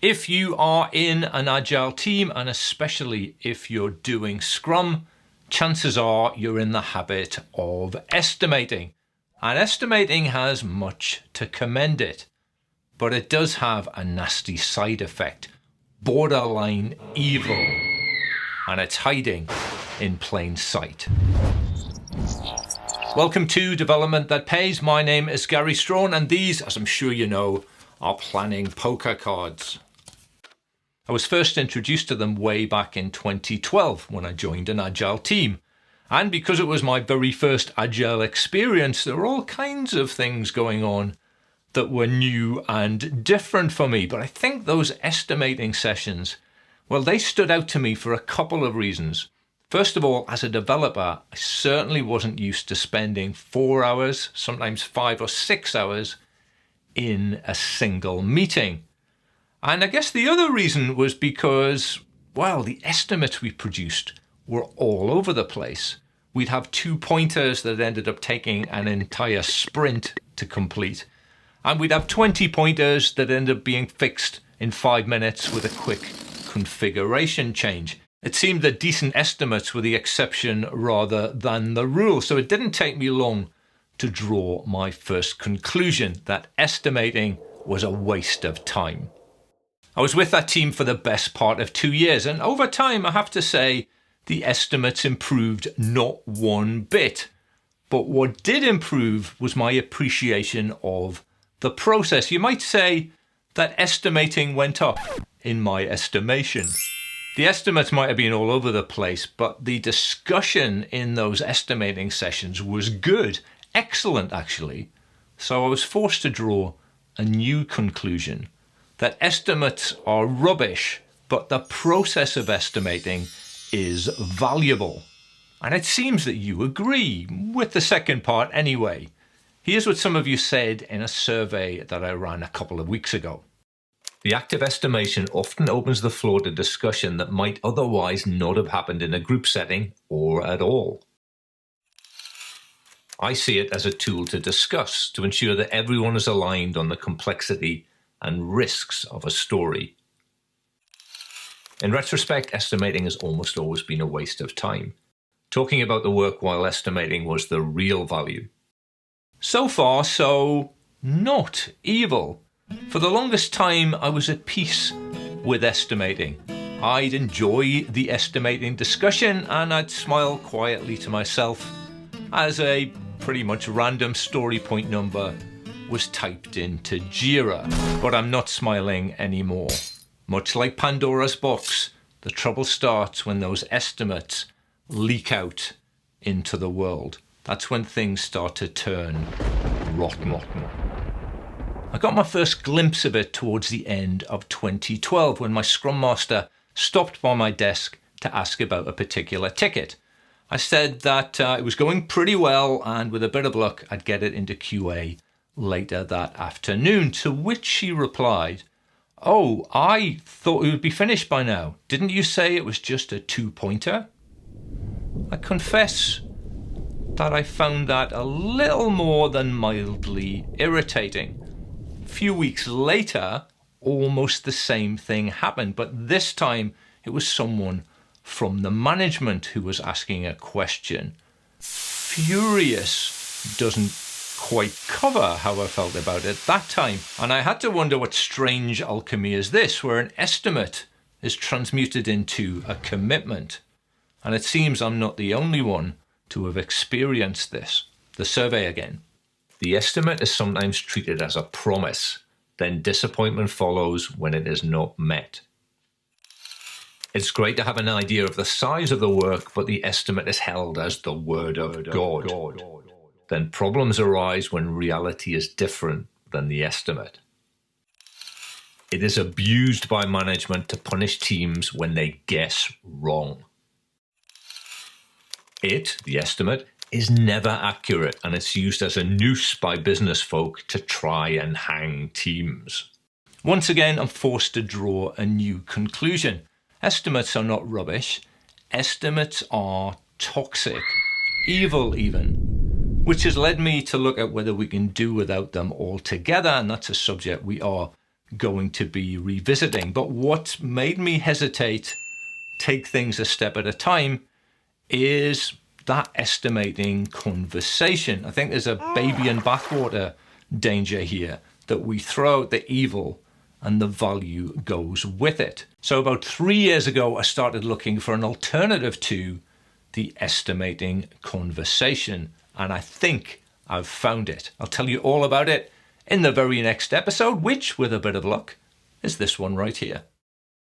If you are in an Agile team, and especially if you're doing Scrum, chances are you're in the habit of estimating. And estimating has much to commend it, but it does have a nasty side effect, borderline evil, and it's hiding in plain sight. Welcome to Development That Pays. My name is Gary Strawn, and these, as I'm sure you know, are planning poker cards. I was first introduced to them way back in 2012 when I joined an Agile team. And because it was my very first Agile experience, there were all kinds of things going on that were new and different for me. But I think those estimating sessions, well, they stood out to me for a couple of reasons. First of all, as a developer, I certainly wasn't used to spending 4 hours, sometimes 5 or 6 hours in a single meeting. And I guess the other reason was because, well, the estimates we produced were all over the place. We'd have 2 pointers that ended up taking an entire sprint to complete. And we'd have 20 pointers that ended up being fixed in 5 minutes with a quick configuration change. It seemed that decent estimates were the exception rather than the rule. So it didn't take me long to draw my first conclusion that estimating was a waste of time. I was with that team for the best part of 2 years, and over time, I have to say, the estimates improved not one bit. But what did improve was my appreciation of the process. You might say that estimating went up in my estimation. The estimates might have been all over the place, but the discussion in those estimating sessions was good, excellent actually. So I was forced to draw a new conclusion. That estimates are rubbish, but the process of estimating is valuable. And it seems that you agree, with the second part anyway. Here's what some of you said in a survey that I ran a couple of weeks ago. The act of estimation often opens the floor to discussion that might otherwise not have happened in a group setting or at all. I see it as a tool to discuss, to ensure that everyone is aligned on the complexity and risks of a story. In retrospect, estimating has almost always been a waste of time. Talking about the work while estimating was the real value. So far, so not evil. For the longest time, I was at peace with estimating. I'd enjoy the estimating discussion, and I'd smile quietly to myself as a pretty much random story point number was typed into Jira, but I'm not smiling anymore. Much like Pandora's box, the trouble starts when those estimates leak out into the world. That's when things start to turn rotten. I got my first glimpse of it towards the end of 2012 when my Scrum Master stopped by my desk to ask about a particular ticket. I said that it was going pretty well, and with a bit of luck, I'd get it into QA later that afternoon, to which she replied, "Oh, I thought it would be finished by now. Didn't you say it was just a 2-pointer? I confess that I found that a little more than mildly irritating. A few weeks later, almost the same thing happened, but this time it was someone from the management who was asking a question. Furious doesn't quite cover how I felt about it that time. And I had to wonder what strange alchemy is this, where an estimate is transmuted into a commitment. And it seems I'm not the only one to have experienced this. The survey again. The estimate is sometimes treated as a promise, then disappointment follows when it is not met. It's great to have an idea of the size of the work, but the estimate is held as the word of God. Then problems arise when reality is different than the estimate. It is abused by management to punish teams when they guess wrong. The estimate, is never accurate, and it's used as a noose by business folk to try and hang teams. Once again, I'm forced to draw a new conclusion. Estimates are not rubbish. Estimates are toxic, evil even, which has led me to look at whether we can do without them altogether, and that's a subject we are going to be revisiting. But what made me hesitate, take things a step at a time, is that estimating conversation. I think there's a baby in bathwater danger here, that we throw out the evil and the value goes with it. So about 3 years ago, I started looking for an alternative to the estimating conversation, and I think I've found it. I'll tell you all about it in the very next episode, which, with a bit of luck, is this one right here.